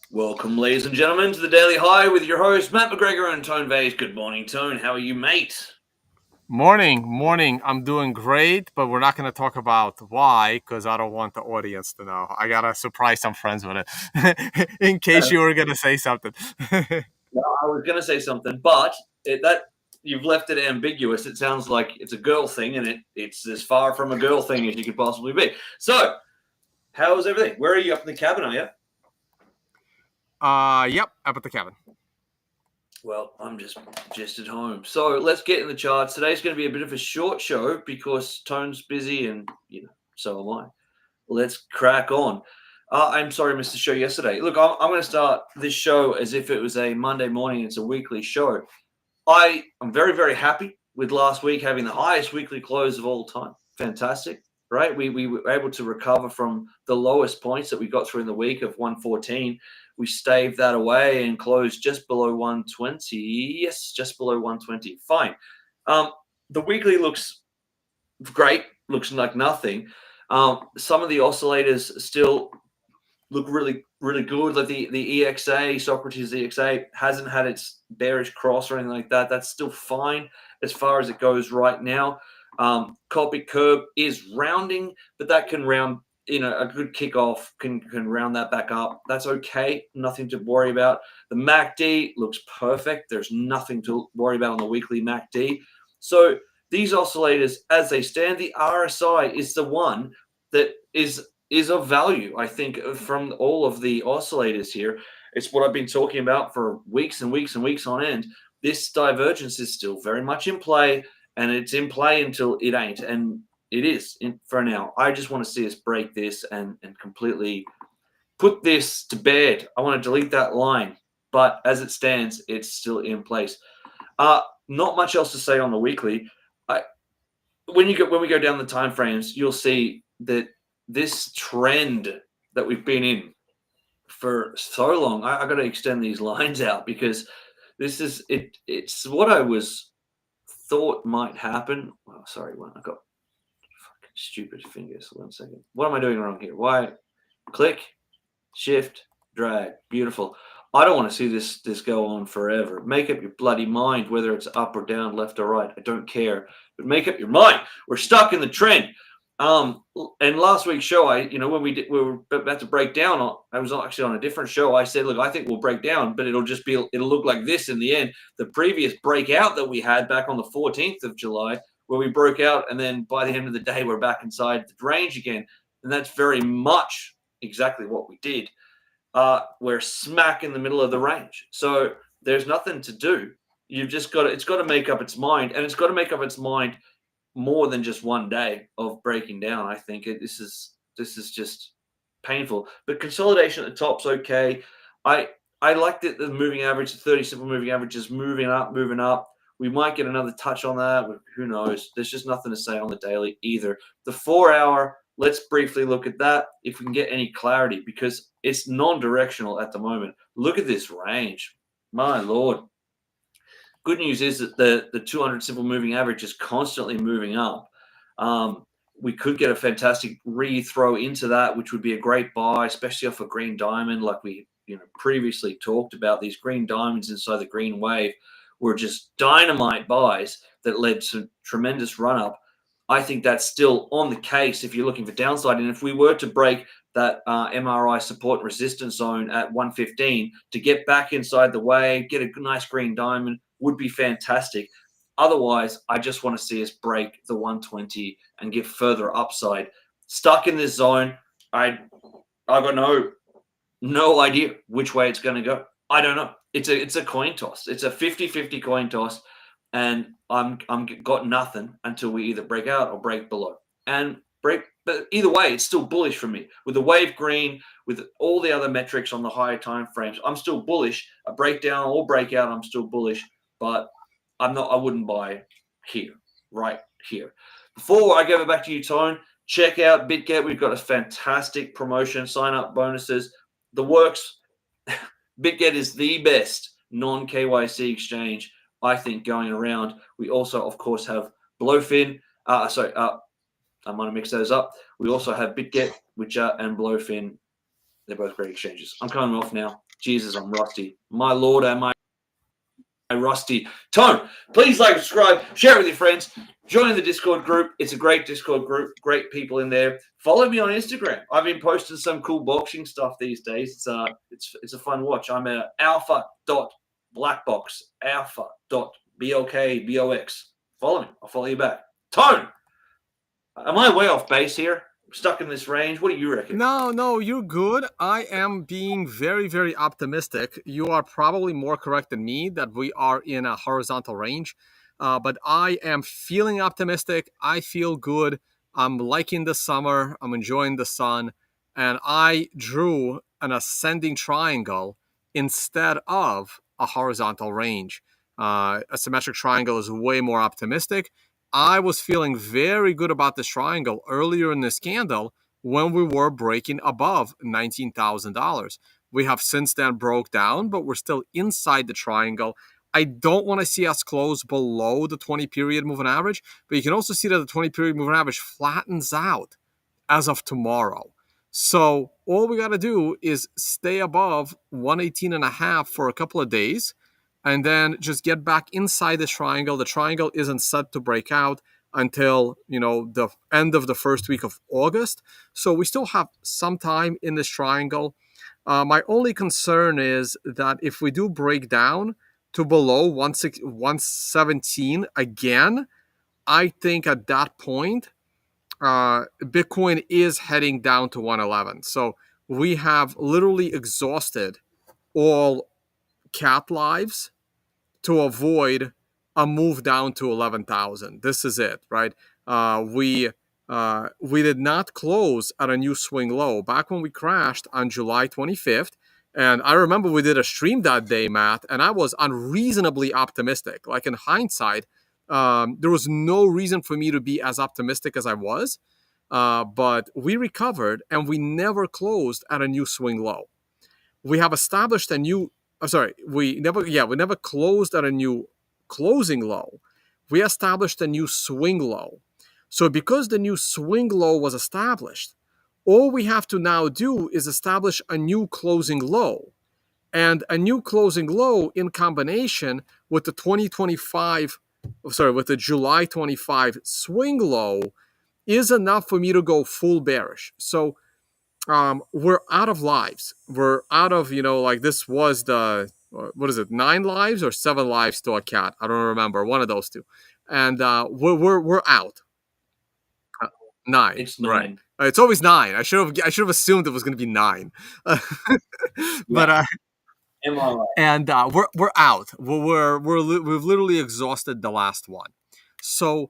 Welcome, ladies and gentlemen, to the Daily High with your host, Matt McGregor and Tone Vase. Good morning, Tone. How are you, mate? Morning. I'm doing great, but we're not going to talk about why because I don't want the audience to know. I got to surprise some friends with it in case you were going to say something. No, I was going to say something, but that you've left it ambiguous. It sounds like it's a girl thing, and it's as far from a girl thing as you could possibly be. So, how's everything? Where are you? Up in the cabin, are you? Yep, up at the cabin. Well, I'm just at home. So let's get in the charts. Today's going to be a bit of a short show because Tone's busy, and so am I. Let's crack on. I'm sorry I missed the show yesterday. Look, I'm going to start this show as if it was a Monday morning. It's a weekly show. I'm very, very happy with last week having the highest weekly close of all time. Fantastic, right? We were able to recover from the lowest points that we got through in the week of 114. We staved that away and closed just below 120. Yes, just below 120. Fine. The weekly looks great. Looks like nothing. Some of the oscillators still look really, really good. Like the EXA, Socrates EXA, hasn't had its bearish cross or anything like that. That's still fine as far as it goes right now. Copic curve is rounding, but that can round, a good kickoff can round that back up. That's okay. Nothing to worry about. The MACD looks perfect. There's nothing to worry about on the weekly MACD. So these oscillators, as they stand, the RSI is the one that is of value, I think, from all of the oscillators here. It's what I've been talking about for weeks and weeks and weeks on end. This divergence is still very much in play, and it's in play until it ain't. And it is for now. I just want to see us break this and completely put this to bed. I want to delete that line. But as it stands, it's still in place. Not much else to say on the weekly. When we go down the time frames, you'll see that this trend that we've been in for so long, I got to extend these lines out because this is it. It's what I was thought might happen. Oh, sorry, I got fucking stupid fingers. 1 second. What am I doing wrong here? Why? Click, shift, drag. Beautiful. I don't want to see this go on forever. Make up your bloody mind whether it's up or down, left or right. I don't care, but make up your mind. We're stuck in the trend. And last week's show, when we were about to break down, I was actually on a different show. I said, look, I think we'll break down, but it'll look like this in the end. The previous breakout that we had back on the 14th of July, where we broke out, and then by the end of the day, we're back inside the range again. And that's very much exactly what we did. We're smack in the middle of the range. So there's nothing to do. You've just it's got to make up its mind, and it's got to make up its mind more than just one day of breaking down. I think this is just painful. But consolidation at the top's okay. I like that the moving average, the 30 simple moving average, is moving up. We might get another touch on that. Who knows? There's just nothing to say on the daily either. The 4 hour, let's briefly look at that if we can get any clarity, because it's non-directional at the moment. Look at this range. My Lord. Good news is that the 200 simple moving average is constantly moving up. We could get a fantastic re-throw into that, which would be a great buy, especially off a green diamond, like we previously talked about. These green diamonds inside the green wave were just dynamite buys that led to tremendous run-up. I think that's still on the case if you're looking for downside. And if we were to break that MRI support resistance zone at 115 to get back inside the wave, get a nice green diamond, would be fantastic. Otherwise, I just want to see us break the 120 and get further upside. Stuck in this zone, I got no idea which way it's going to go. I don't know. It's a coin toss. It's a 50-50 coin toss, and I'm got nothing until we either break out or break below. And break, but either way, it's still bullish for me. With the wave green, with all the other metrics on the higher time frames, I'm still bullish. A breakdown or breakout, I'm still bullish, but I wouldn't buy here, right here. Before I give it back to you, Tone, check out BitGet. We've got a fantastic promotion, sign up bonuses, the works. BitGet is the best non-KYC exchange, I think, going around. We also, of course, have Blowfin. I might have mixed those up. We also have BitGet, and Blowfin. They're both great exchanges. I'm coming off now. Jesus, I'm rusty. My Lord, am I rusty. Tone, please like, subscribe, share it with your friends. Join the Discord group. It's a great Discord group. Great people in there. Follow me on Instagram. I've been posting some cool boxing stuff these days. It's a fun watch. I'm a alpha.blackbox, alpha.BLKBöX. Follow me. I'll follow you back. Tone, am I way off base here? I'm stuck in this range. What do you reckon? No, you're good. I am being very, very optimistic. You are probably more correct than me that we are in a horizontal range. But I am feeling optimistic. I feel good. I'm liking the summer. I'm enjoying the sun. And I drew an ascending triangle instead of a horizontal range. A symmetric triangle is way more optimistic. I was feeling very good about this triangle earlier in this candle when we were breaking above $19,000. We have since then broke down, but we're still inside the triangle. I don't want to see us close below the 20-period moving average, but you can also see that the 20-period moving average flattens out as of tomorrow. So all we got to do is stay above 118.5 for a couple of days and then just get back inside the triangle. The triangle isn't set to break out until, the end of the first week of August. So we still have some time in this triangle. My only concern is that if we do break down to below 117 again, I think at that point, Bitcoin is heading down to 111. So we have literally exhausted all cat lives to avoid a move down to 11,000. This is it, right? We did not close at a new swing low back when we crashed on July 25th. And I remember we did a stream that day, Matt, and I was unreasonably optimistic. Like in hindsight, there was no reason for me to be as optimistic as I was. But we recovered and we never closed at a new swing low. We have established a new we never closed at a new closing low. We established a new swing low. So because the new swing low was established, all we have to now do is establish a new closing low. And a new closing low in combination with the with the July 25 swing low is enough for me to go full bearish. So we're out of lives. We're out of, this was the, what is it, 9 lives or 7 lives to a cat? I don't remember. One of those two. And we're out. 9. It's 9. Right. It's always 9. I should have assumed it was going to be 9. But am I right? And we're out. We've literally exhausted the last one. So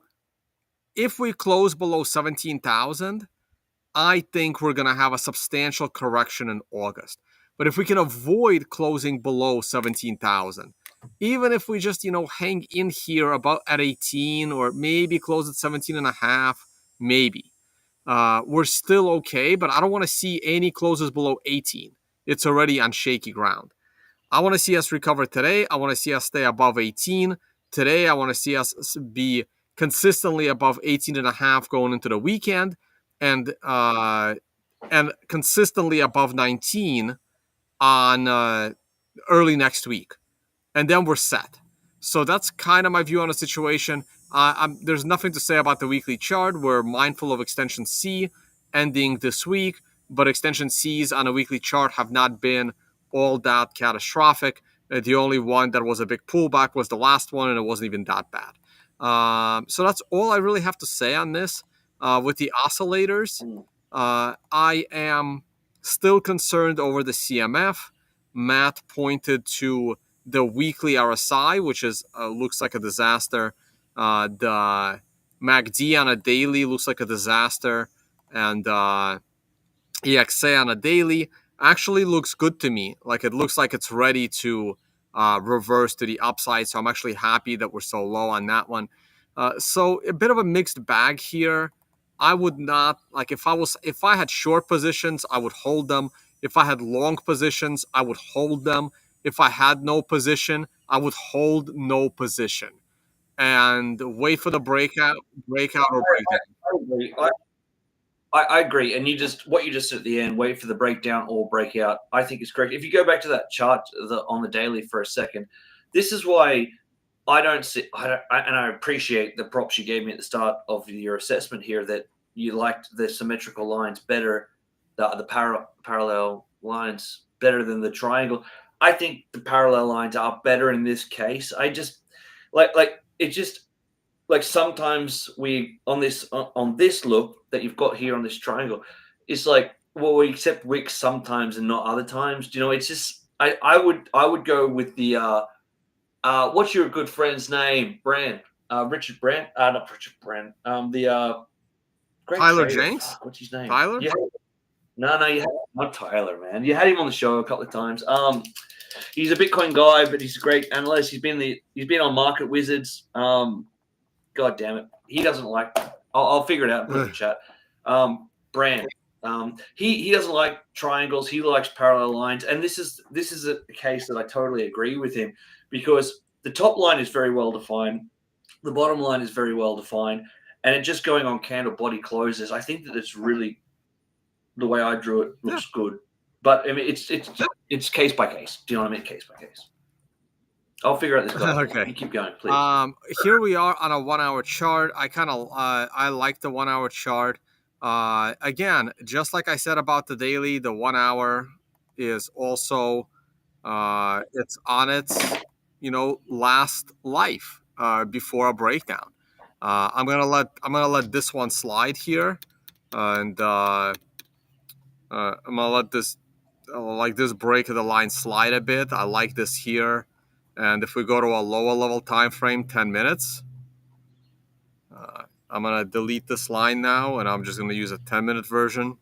if we close below 17,000, I think we're going to have a substantial correction in August. But if we can avoid closing below 17,000, even if we just, hang in here about at 18 or maybe close at 17.5, maybe, we're still okay. But I don't want to see any closes below 18. It's already on shaky ground. I want to see us recover today. I want to see us stay above 18. Today, I want to see us be consistently above 18.5 going into the weekend. And consistently above 19 on early next week, and then we're set. So that's kind of my view on the situation. There's nothing to say about the weekly chart. We're mindful of extension C ending this week, but extension Cs on a weekly chart have not been all that catastrophic. The only one that was a big pullback was the last one, and it wasn't even that bad. So that's all I really have to say on this. With the oscillators, I am still concerned over the CMF. Matt pointed to the weekly RSI, which is looks like a disaster. The MACD on a daily looks like a disaster, and EXA on a daily actually looks good to me. Like it looks like it's ready to reverse to the upside. So I'm actually happy that we're so low on that one. So a bit of a mixed bag here. I would not if I had short positions, I would hold them. If I had long positions, I would hold them. If I had no position, I would hold no position and wait for the breakout or breakdown. I agree. And what you just said at the end, wait for the breakdown or breakout, I think is correct. If you go back to that chart on the daily for a second, this is why I don't see, and I appreciate the props you gave me at the start of your assessment here that you liked the symmetrical lines better, the parallel lines better than the triangle. I think the parallel lines are better in this case. I just like it just like sometimes we on this look that you've got here on this triangle, it's like, well, we accept wicks sometimes and not other times. Do you know? It's just I would go with the what's your good friend's name? Brand. Richard Brand. Not Richard Brand. The great Tyler trader. Jenks? Fuck, what's his name? Tyler? Yeah. No, you had not Tyler, man. You had him on the show a couple of times. He's a Bitcoin guy, but he's a great analyst. He's been on Market Wizards. God damn it, he doesn't like. I'll figure it out and put it in the chat. Brand. He doesn't like triangles. He likes parallel lines, and this is a case that I totally agree with him because the top line is very well defined, the bottom line is very well defined, and it just going on candle body closes. I think that it's really the way I drew it looks good, but I mean it's case by case. Do you know what I mean? Case by case. I'll figure out this guy. Okay. You keep going, please. Here we are on a 1 hour chart. I like the 1 hour chart. Again, just like I said about the daily, the 1 hour is also it's on its last life before a breakdown. I'm gonna let this one slide here, and I'm gonna let this break of the line slide a bit. I like this here. And if we go to a lower level time frame, 10 minutes, I'm going to delete this line now, and I'm just going to use a 10-minute version.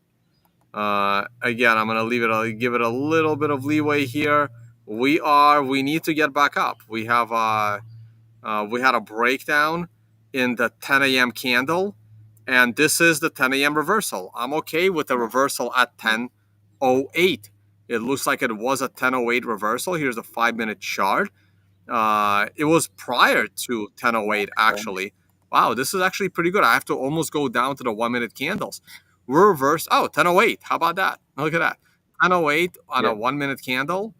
Again, I'm going to give it a little bit of leeway here. We need to get back up. We had a breakdown in the 10 a.m. candle, and this is the 10 a.m. reversal. I'm okay with the reversal at 10:08. It looks like it was a 10:08 reversal. Here's the 5-minute chart. It was prior to 10:08 actually. Wow, this is actually pretty good. I have to almost go down to the 1-minute candles. We're reversed. Oh, 10:08. How about that? Look at that. 10:08 on a 1-minute candle,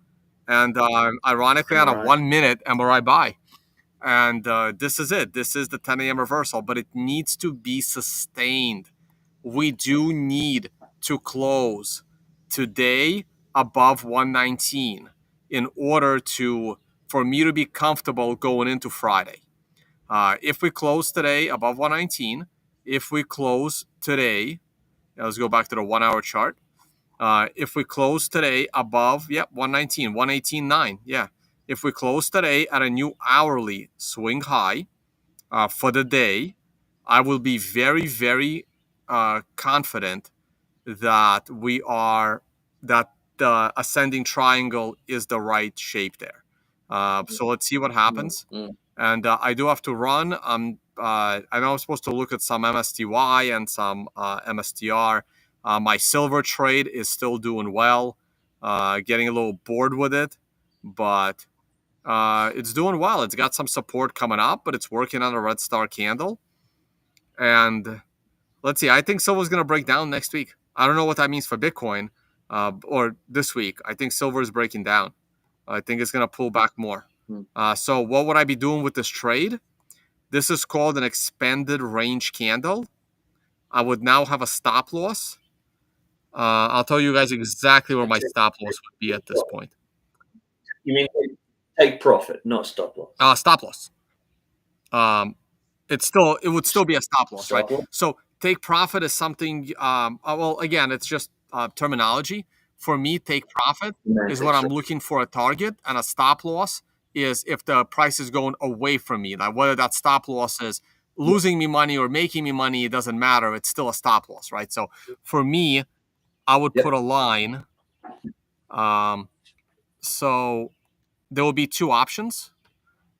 and ironically on a 1 minute MRI buy. And this is it. This is the 10 a.m. reversal, but it needs to be sustained. We do need to close today above 119 in order for me to be comfortable going into Friday. If we close today above 119, if we close today, let's go back to the 1 hour chart. If we close today above, 119, 118.9, yeah. If we close today at a new hourly swing high for the day, I will be very, very confident that the ascending triangle is the right shape there. So let's see what happens. And I do have to run. I know I'm supposed to look at some MSTY and some MSTR. My silver trade is still doing well. Getting a little bored with it, but it's doing well. It's got some support coming up, but it's working on a red star candle. And let's see. I think silver's going to break down next week. I don't know what that means for Bitcoin or this week. I think silver is breaking down. I think it's going to pull back more. So what would I be doing with this trade? This is called an expanded range candle. I would now have a stop loss. I'll tell you guys exactly where my stop loss would be at this point. You mean take profit, not stop loss? Stop loss. It would still be a stop loss, right? So take profit is something. Well, again, it's just terminology. For me, take profit is when I'm looking for a target, and a stop loss is if the price is going away from me. Like whether that stop loss is losing me money or making me money, it doesn't matter. It's still a stop loss, right? So for me, I would put a line. So there will be two options.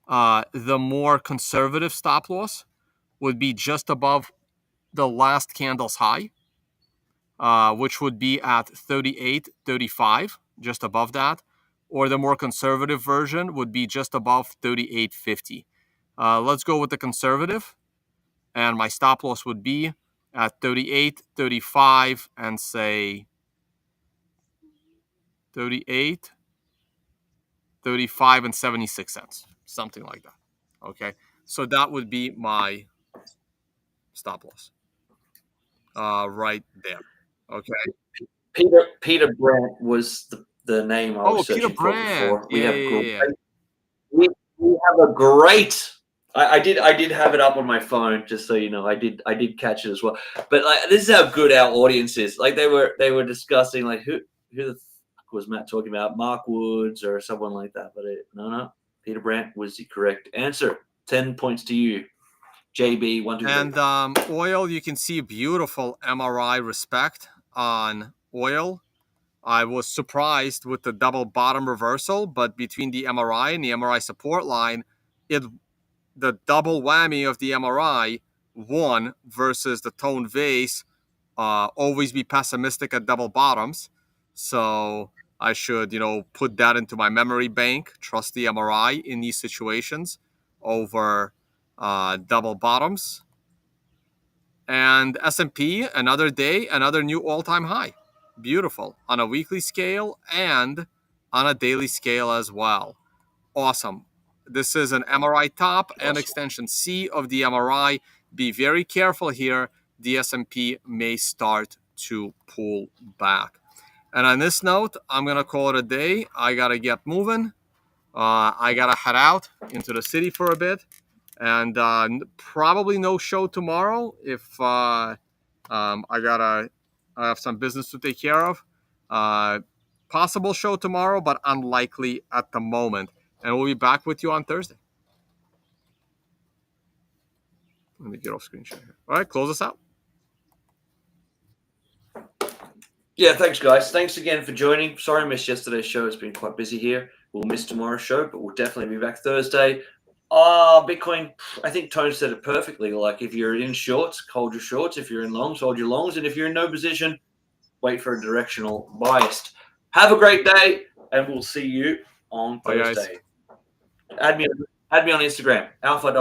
The more conservative stop loss would be just above the last candle's high, which would be at 38.35, just above that. Or the more conservative version would be just above 38.50. Let's go with the conservative. And my stop loss would be at 38.35 and say 38.35 and 76 cents, something like that. Okay, so that would be my stop loss right there. Okay. Peter Brandt was the name I Oh, was Peter searching for Brand. before. Yeah, yeah, yeah, yeah. We have a great. I did have it up on my phone, just so you know. I did catch it as well. But like, this is how good our audience is. Like they were discussing like who the fuck was Matt talking about, Mark Woods or someone like that. But no, Peter Brandt was the correct answer. 10 points to you, JB. 1, 2, 3. And oil, you can see beautiful MRI respect on oil. I was surprised with the double bottom reversal, but between the MRI and the MRI support line, the double whammy of the MRI won versus the tone vase. Always be pessimistic at double bottoms. So I should, put that into my memory bank. Trust the MRI in these situations over double bottoms. And S&P, another day, another new all-time high. Beautiful on a weekly scale and on a daily scale as well. Awesome. This is an MRI top and extension C of the MRI. Be very careful here. The S&P may start to pull back. And on this note, I'm going to call it a day. I got to get moving. I got to head out into the city for a bit. And probably no show tomorrow if I have some business to take care of. Possible show tomorrow, but unlikely at the moment. And we'll be back with you on Thursday. Let me get off screen share here. All right, close us out. Yeah, thanks, guys. Thanks again for joining. Sorry I missed yesterday's show. It's been quite busy here. We'll miss tomorrow's show, but we'll definitely be back Thursday. Bitcoin, I think Tone said it perfectly. Like, if you're in shorts, hold your shorts. If you're in longs, hold your longs. And if you're in no position, wait for a directional bias. Have a great day, and we'll see you on Thursday. Add me on Instagram, Alpha